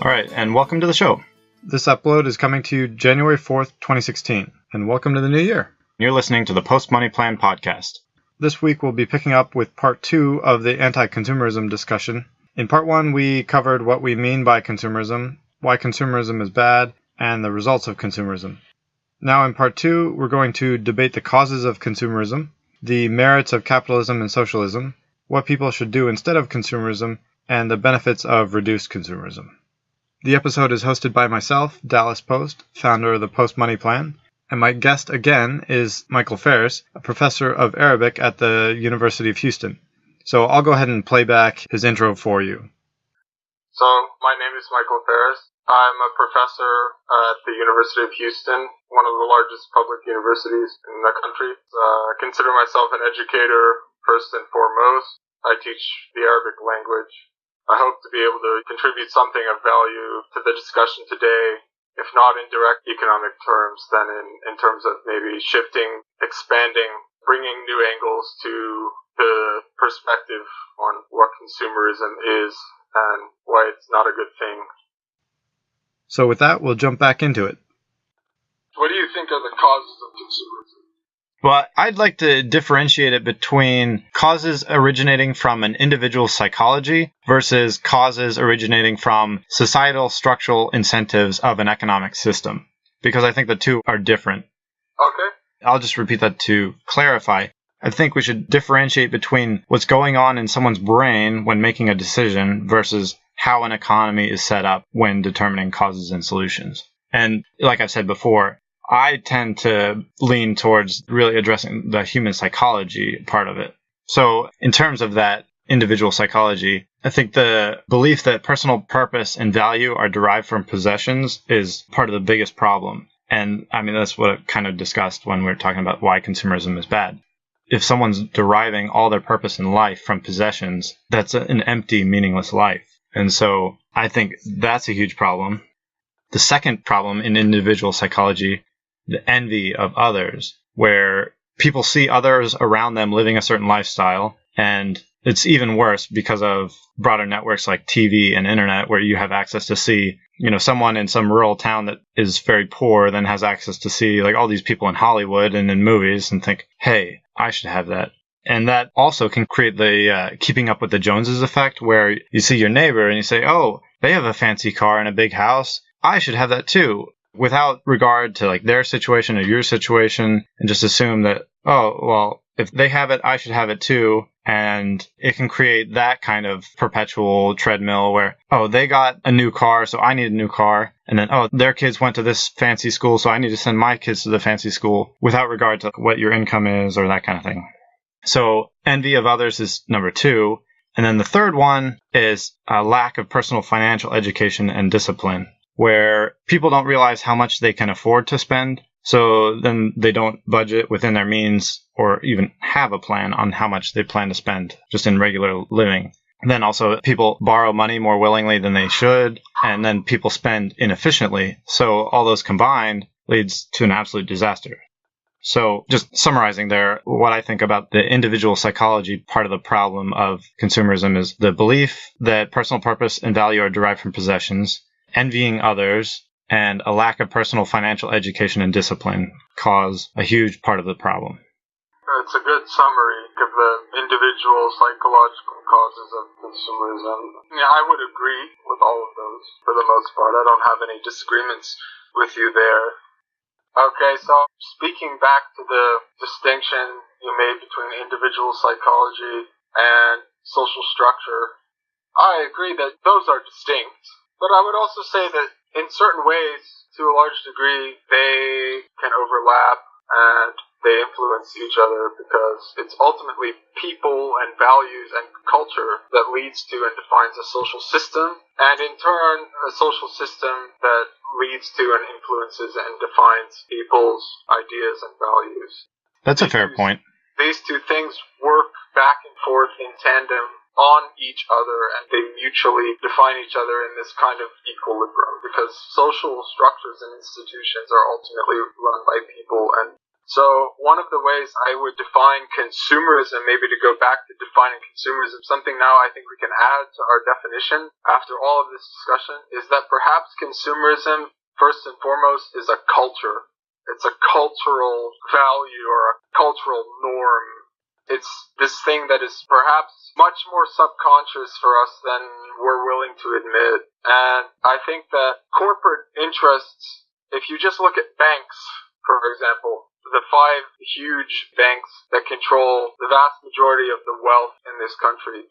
All right, and welcome to the show. This upload is coming to you January 4th, 2016, and welcome to the new year. You're listening to the Post-Money Plan podcast. This week we'll be picking up with part 2 of the anti-consumerism discussion. In part 1, we covered what we mean by consumerism, why consumerism is bad, and the results of consumerism. Now in part 2, we're going to debate the causes of consumerism, the merits of capitalism and socialism, what people should do instead of consumerism, and the benefits of reduced consumerism. The episode is hosted by myself, Dallas Post, founder of the Post Money Plan, and my guest again is Michael Ferris, a professor of Arabic at the University of Houston. So I'll go ahead and play back his intro for you. So, my name is Michael Ferris. I'm a professor at the University of Houston, one of the largest public universities in the country. I consider myself an educator first and foremost. I teach the Arabic language. I hope to be able to contribute something of value to the discussion today, if not in direct economic terms, then in terms of maybe shifting, expanding, bringing new angles to the perspective on what consumerism is and why it's not a good thing. So with that, we'll jump back into it. What do you think are the causes of consumerism? Well, I'd like to differentiate it between causes originating from an individual psychology versus causes originating from societal structural incentives of an economic system, because I think the two are different. Okay. I'll just repeat that to clarify. I think we should differentiate between what's going on in someone's brain when making a decision versus how an economy is set up when determining causes and solutions. And like I've said before, I tend to lean towards really addressing the human psychology part of it. So in terms of that individual psychology, I think the belief that personal purpose and value are derived from possessions is part of the biggest problem. And I mean, that's what I kind of discussed when we were talking about why consumerism is bad. If someone's deriving all their purpose in life from possessions, that's an empty, meaningless life. And so I think that's a huge problem. The second problem in individual psychology, the envy of others, where people see others around them living a certain lifestyle. And it's even worse because of broader networks like TV and internet, where you have access to see, someone in some rural town that is very poor then has access to see like all these people in Hollywood and in movies and think, hey, I should have that. And that also can create the keeping up with the Joneses effect, where you see your neighbor and you say, oh, they have a fancy car and a big house. I should have that too, without regard to like their situation or your situation, and just assume that, oh, well, if they have it, I should have it too. And it can create that kind of perpetual treadmill where, oh, they got a new car, so I need a new car. And then, oh, their kids went to this fancy school, so I need to send my kids to the fancy school, without regard to what your income is or that kind of thing. So envy of others is number 2. And then the third one is a lack of personal financial education and discipline, where people don't realize how much they can afford to spend. So then they don't budget within their means or even have a plan on how much they plan to spend just in regular living. And then also people borrow money more willingly than they should, and then people spend inefficiently. So all those combined leads to an absolute disaster. So just summarizing there, what I think about the individual psychology part of the problem of consumerism is the belief that personal purpose and value are derived from possessions, envying others, and a lack of personal financial education and discipline cause a huge part of the problem. It's a good summary of the individual psychological causes of consumerism. Yeah, I would agree with all of those for the most part. I don't have any disagreements with you there. Okay, so speaking back to the distinction you made between individual psychology and social structure, I agree that those are distinct. But I would also say that in certain ways, to a large degree, they can overlap and they influence each other, because it's ultimately people and values and culture that leads to and defines a social system, and in turn, a social system that leads to and influences and defines people's ideas and values. That's a fair point. These two things work back and forth in tandem on each other, and they mutually define each other in this kind of equilibrium, because social structures and institutions are ultimately run by people, and So one of the ways I would define consumerism, maybe to go back to defining consumerism, something now I think we can add to our definition after all of this discussion, is that perhaps consumerism, first and foremost, is a culture. It's a cultural value or a cultural norm. It's this thing that is perhaps much more subconscious for us than we're willing to admit. And I think that corporate interests, if you just look at banks, for example, the 5 huge banks that control the vast majority of the wealth in this country,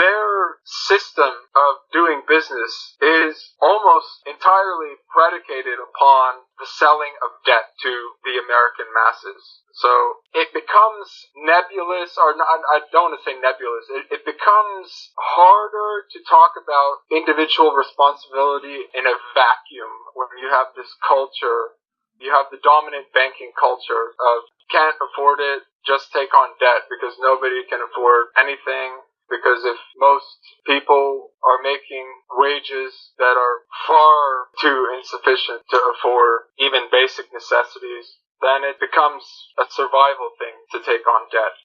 their system of doing business is almost entirely predicated upon the selling of debt to the American masses. So it becomes nebulous, or not, I don't want to say nebulous, it becomes harder to talk about individual responsibility in a vacuum when you have this culture. You have the dominant banking culture of can't afford it, just take on debt because nobody can afford anything. Because if most people are making wages that are far too insufficient to afford even basic necessities, then it becomes a survival thing to take on debt.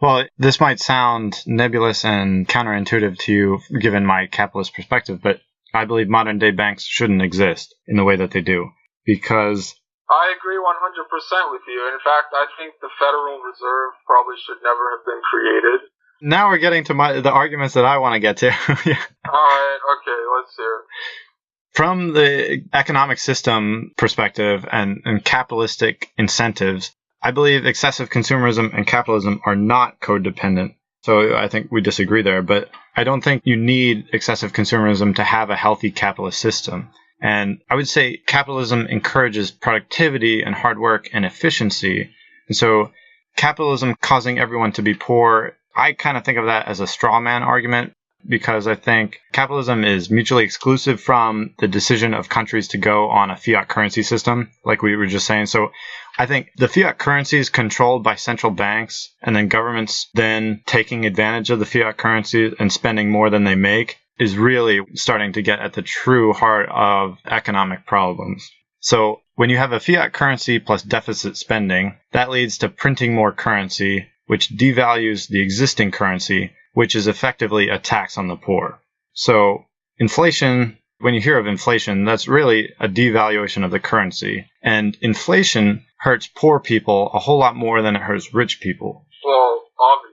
Well, this might sound nebulous and counterintuitive to you given my capitalist perspective, but I believe modern-day banks shouldn't exist in the way that they do. Because I agree 100% with you. In fact, I think the Federal Reserve probably should never have been created. Now we're getting to the arguments that I want to get to. Yeah. All right, okay, let's hear it. From the economic system perspective and capitalistic incentives, I believe excessive consumerism and capitalism are not codependent. So I think we disagree there, but I don't think you need excessive consumerism to have a healthy capitalist system. And I would say capitalism encourages productivity and hard work and efficiency. And so capitalism causing everyone to be poor, I kind of think of that as a straw man argument because I think capitalism is mutually exclusive from the decision of countries to go on a fiat currency system, like we were just saying. So I think the fiat currency is controlled by central banks and then governments then taking advantage of the fiat currency and spending more than they make is really starting to get at the true heart of economic problems. So when you have a fiat currency plus deficit spending, that leads to printing more currency, which devalues the existing currency, which is effectively a tax on the poor. So inflation, when you hear of inflation, that's really a devaluation of the currency. And inflation hurts poor people a whole lot more than it hurts rich people. Well, obviously.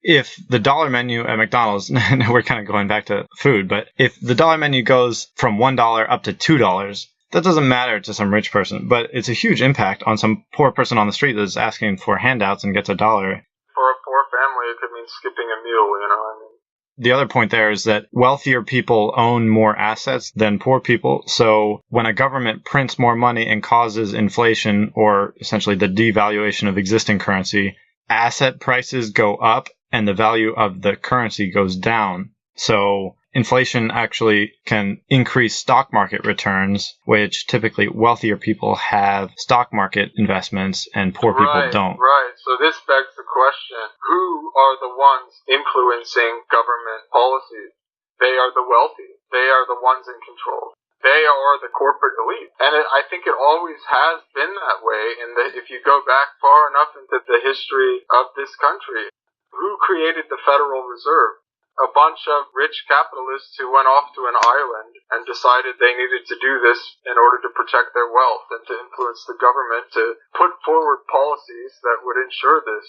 If the dollar menu at McDonald's, we're kind of going back to food, but if the dollar menu goes from $1 up to $2, that doesn't matter to some rich person, but it's a huge impact on some poor person on the street that's asking for handouts and gets $1. For a poor family, it could mean skipping a meal, you know what I mean? The other point there is that wealthier people own more assets than poor people. So when a government prints more money and causes inflation, or essentially the devaluation of existing currency, asset prices go up and the value of the currency goes down. So inflation actually can increase stock market returns, which typically wealthier people have stock market investments and poor people don't. Right. So this begs the question, who are the ones influencing government policies? They are the wealthy. They are the ones in control. They are the corporate elite. And I think it always has been that way. And if you go back far enough into the history of this country, who created the Federal Reserve? A bunch of rich capitalists who went off to an island and decided they needed to do this in order to protect their wealth and to influence the government to put forward policies that would ensure this.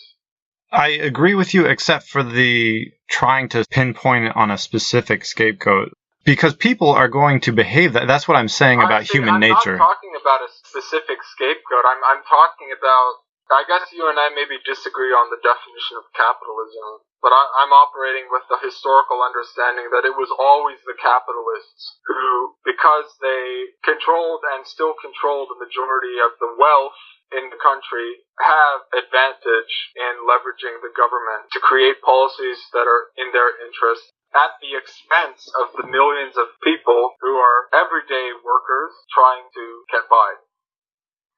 I agree with you, except for the trying to pinpoint it on a specific scapegoat. Because people are going to behave that's what I'm saying about human nature. I'm not talking about a specific scapegoat. I'm talking about, I guess you and I maybe disagree on the definition of capitalism, but I'm operating with the historical understanding that it was always the capitalists who, because they controlled and still control the majority of the wealth in the country, have advantage in leveraging the government to create policies that are in their interest at the expense of the millions of people who are everyday workers trying to get by.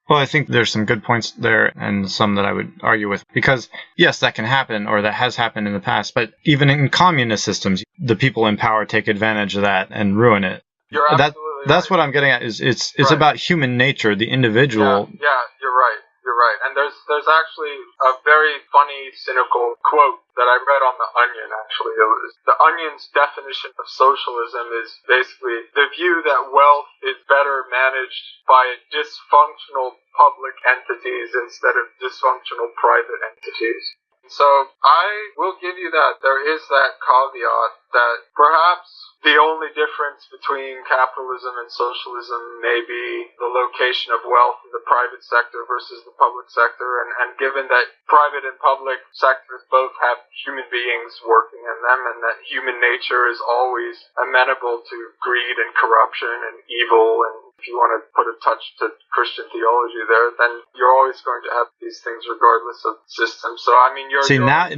Well, I think there's some good points there and some that I would argue with. Because, yes, that can happen, or that has happened in the past, but even in communist systems, the people in power take advantage of that and ruin it. You're absolutely That's right. What I'm getting at is it's right. about human nature, the individual. Yeah, you're right. You're right. And there's actually a very funny, cynical quote that I read on The Onion, actually. It was, the Onion's definition of socialism is basically the view that wealth is better managed by dysfunctional public entities instead of dysfunctional private entities. So I will give you that there is that caveat that perhaps the only difference between capitalism and socialism may be the location of wealth in the private sector versus the public sector. And given that private and public sectors both have human beings working in them, and that human nature is always amenable to greed and corruption and evil, and if you want to put a touch to Christian theology there, then you're always going to have these things regardless of system. So, I mean,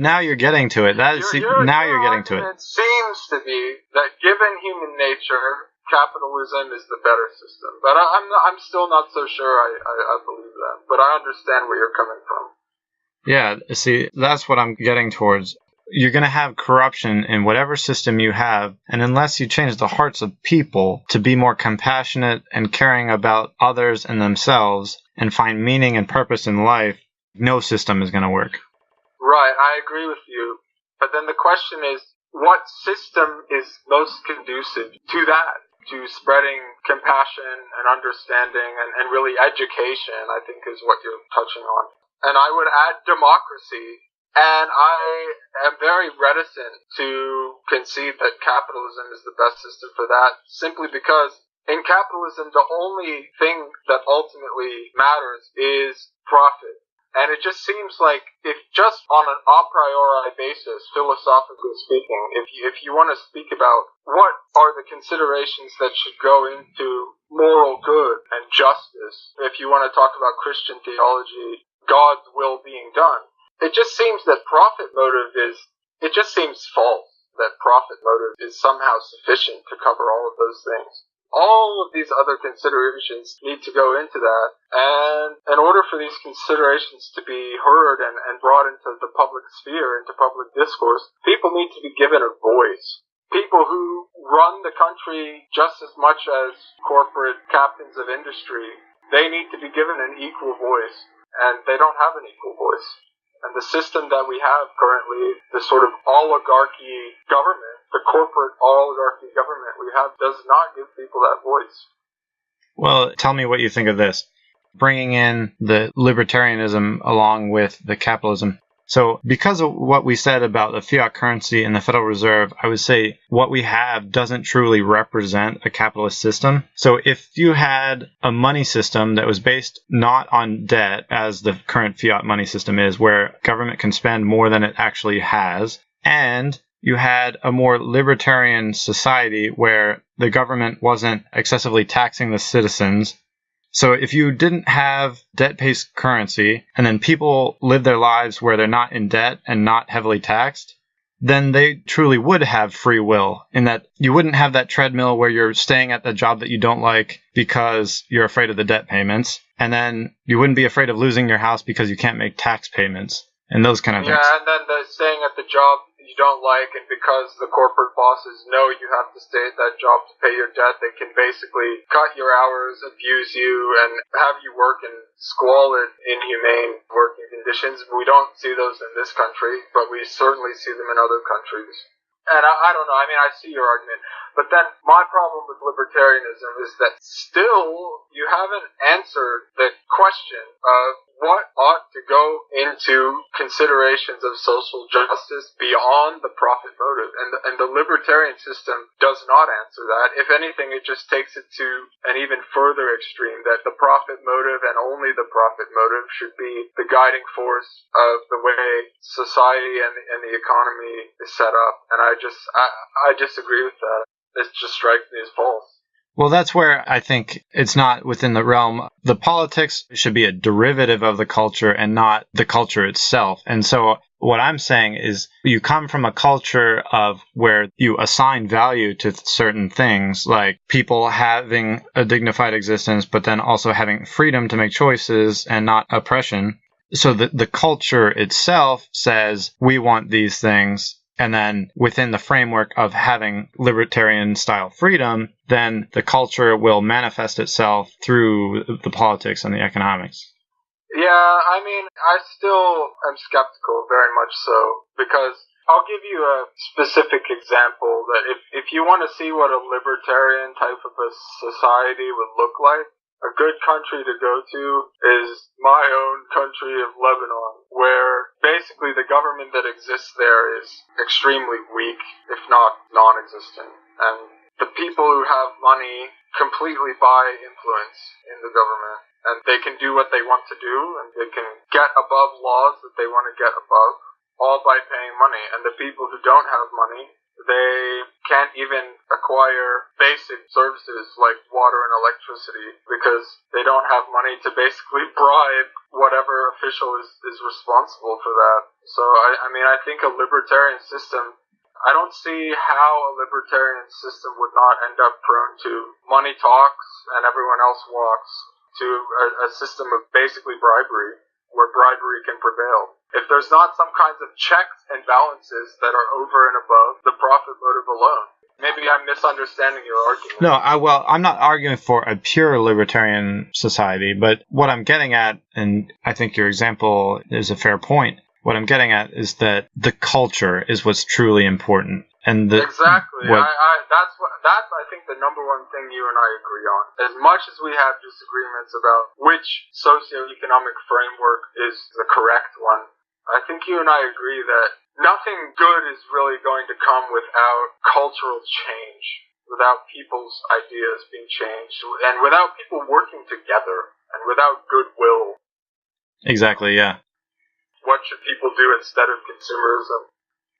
now you're getting to it. Now you're getting to it. It seems to be that given human nature, capitalism is the better system. But I'm still not so sure I believe that. But I understand where you're coming from. Yeah, see, that's what I'm getting towards. You're going to have corruption in whatever system you have, and unless you change the hearts of people to be more compassionate and caring about others and themselves and find meaning and purpose in life, no system is going to work. Right, I agree with you. But then the question is, what system is most conducive to that? To spreading compassion and understanding and really education, I think is what you're touching on. And I would add democracy. And I am very reticent to concede that capitalism is the best system for that, simply because in capitalism, the only thing that ultimately matters is profit. And it just seems like if just on an a priori basis, philosophically speaking, if you want to speak about what are the considerations that should go into moral good and justice, if you want to talk about Christian theology, God's will being done, it just seems that it just seems false that profit motive is somehow sufficient to cover all of those things. All of these other considerations need to go into that, and in order for these considerations to be heard and brought into the public sphere, into public discourse, people need to be given a voice. People who run the country just as much as corporate captains of industry, they need to be given an equal voice, and they don't have an equal voice. And the system that we have currently, the sort of oligarchy government, the corporate oligarchy government we have, does not give people that voice. Well, tell me what you think of this. Bringing in the libertarianism along with the capitalism. So because of what we said about the fiat currency and the Federal Reserve, I would say what we have doesn't truly represent a capitalist system. So if you had a money system that was based not on debt, as the current fiat money system is, where government can spend more than it actually has, and you had a more libertarian society where the government wasn't excessively taxing the citizens. So if you didn't have debt-based currency and then people live their lives where they're not in debt and not heavily taxed, then they truly would have free will, in that you wouldn't have that treadmill where you're staying at the job that you don't like because you're afraid of the debt payments, and then you wouldn't be afraid of losing your house because you can't make tax payments and those kind of things. Yeah, and then the staying at the job you don't like, and because the corporate bosses know you have to stay at that job to pay your debt, they can basically cut your hours, abuse you, and have you work in squalid, inhumane working conditions. We don't see those in this country, but we certainly see them in other countries. And I don't know, I mean, I see your argument. But then my problem with libertarianism is that still you haven't answered the question of what ought to go into considerations of social justice beyond the profit motive. And the libertarian system does not answer that. If anything, it just takes it to an even further extreme, that the profit motive and only the profit motive should be the guiding force of the way society and the economy is set up. And I disagree with that. It just strikes me as false. Well, that's where I think it's not within the realm. The politics should be a derivative of the culture and not the culture itself. And so what I'm saying is you come from a culture of where you assign value to certain things, like people having a dignified existence, but then also having freedom to make choices and not oppression. So the culture itself says we want these things. And then within the framework of having libertarian-style freedom, then the culture will manifest itself through the politics and the economics. Yeah, I mean, I still am skeptical, very much so, because I'll give you a specific example that if you want to see what a libertarian type of a society would look like, a good country to go to is my own country of Lebanon, where basically the government that exists there is extremely weak, if not non-existent. And the people who have money completely buy influence in the government. And they can do what they want to do, and they can get above laws that they want to get above, all by paying money. And the people who don't have money, they can't even acquire basic services like water and electricity because they don't have money to basically bribe whatever official is responsible for that. So, I mean, I think a libertarian system, I don't see how a libertarian system would not end up prone to money talks and everyone else walks, to a system of basically bribery, where bribery can prevail. If there's not some kinds of checks and balances that are over and above the profit motive alone. Maybe I'm misunderstanding your argument. No, I'm not arguing for a pure libertarian society, but what I'm getting at, and I think your example is a fair point, what I'm getting at is that the culture is what's truly important. And exactly. That's I think the number one thing you and I agree on. As much as we have disagreements about which socioeconomic framework is the correct one, I think you and I agree that nothing good is really going to come without cultural change, without people's ideas being changed, and without people working together, and without goodwill. Exactly, yeah. What should people do instead of consumerism?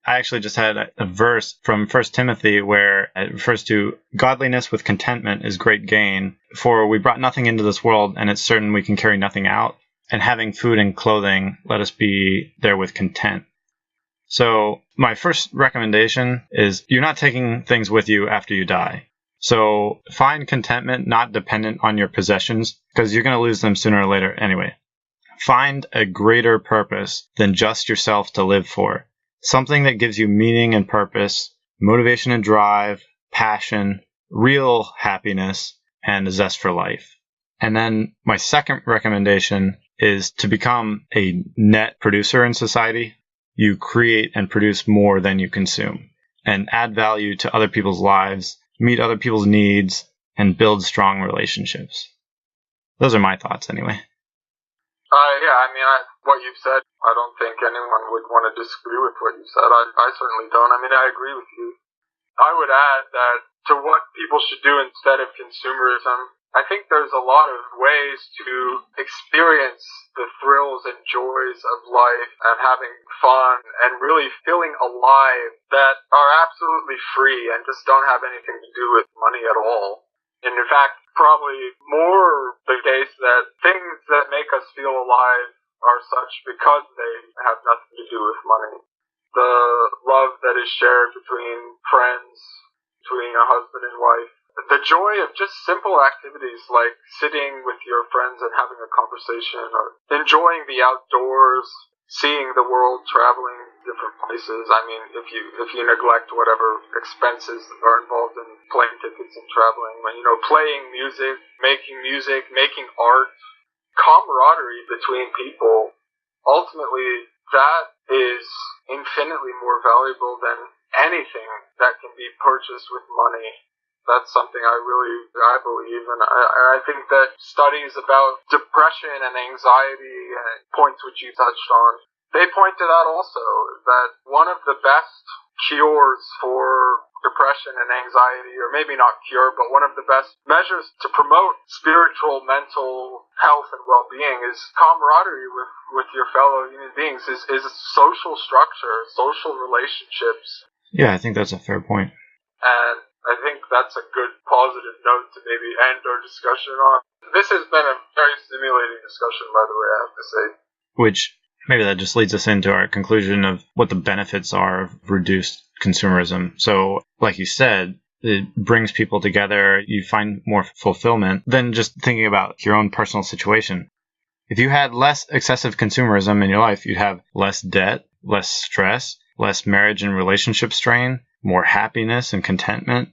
I actually just had a verse from 1 Timothy where it refers to godliness with contentment is great gain, for we brought nothing into this world, and it's certain we can carry nothing out. And having food and clothing, let us be there with content. So my first recommendation is you're not taking things with you after you die. So find contentment not dependent on your possessions, because you're going to lose them sooner or later anyway. Find a greater purpose than just yourself to live for. Something that gives you meaning and purpose, motivation and drive, passion, real happiness, and a zest for life. And then my second recommendation is to become a net producer in society. You create and produce more than you consume, and add value to other people's lives, meet other people's needs, and build strong relationships. Those are my thoughts anyway. Yeah, I mean, what you've said, I don't think anyone would want to disagree with what you said. I certainly don't. I mean, I agree with you. I would add that to what people should do instead of consumerism, I think there's a lot of ways to experience the thrills and joys of life and having fun and really feeling alive that are absolutely free and just don't have anything to do with money at all. And in fact, probably more the case that things that make us feel alive are such because they have nothing to do with money. The love that is shared between friends, between a husband and wife. The joy of just simple activities like sitting with your friends and having a conversation, or enjoying the outdoors, seeing the world, traveling different places. I mean, if you neglect whatever expenses are involved in plane tickets and traveling, playing music, making art, camaraderie between people, ultimately that is infinitely more valuable than anything that can be purchased with money. That's something I believe, and I think that studies about depression and anxiety and points which you touched on, they point to that also, that one of the best cures for depression and anxiety, or maybe not cure, but one of the best measures to promote spiritual, mental health and well-being is camaraderie with your fellow human beings, is social structure, social relationships. Yeah, I think that's a fair point. And I think that's a good positive note to maybe end our discussion on. This has been a very stimulating discussion, by the way, I have to say. Which, maybe that just leads us into our conclusion of what the benefits are of reduced consumerism. So, like you said, it brings people together, you find more fulfillment than just thinking about your own personal situation. If you had less excessive consumerism in your life, you'd have less debt, less stress, less marriage and relationship strain, more happiness and contentment.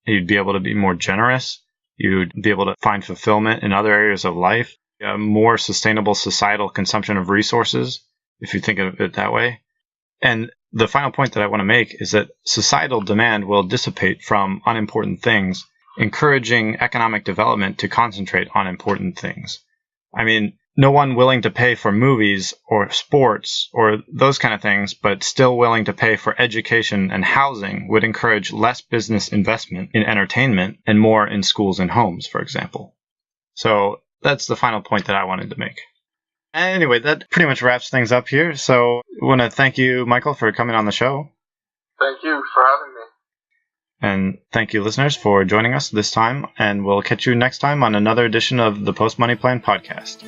You'd be able to be more generous. You'd be able to find fulfillment in other areas of life. a more sustainable societal consumption of resources, if you think of it that way. And the final point that I want to make is that societal demand will dissipate from unimportant things, encouraging economic development to concentrate on important things. I mean, no one willing to pay for movies or sports or those kind of things, but still willing to pay for education and housing would encourage less business investment in entertainment and more in schools and homes, for example. So that's the final point that I wanted to make. Anyway, that pretty much wraps things up here. So I want to thank you, Michael, for coming on the show. Thank you for having me. And thank you, listeners, for joining us this time. And we'll catch you next time on another edition of the Post Money Plan podcast.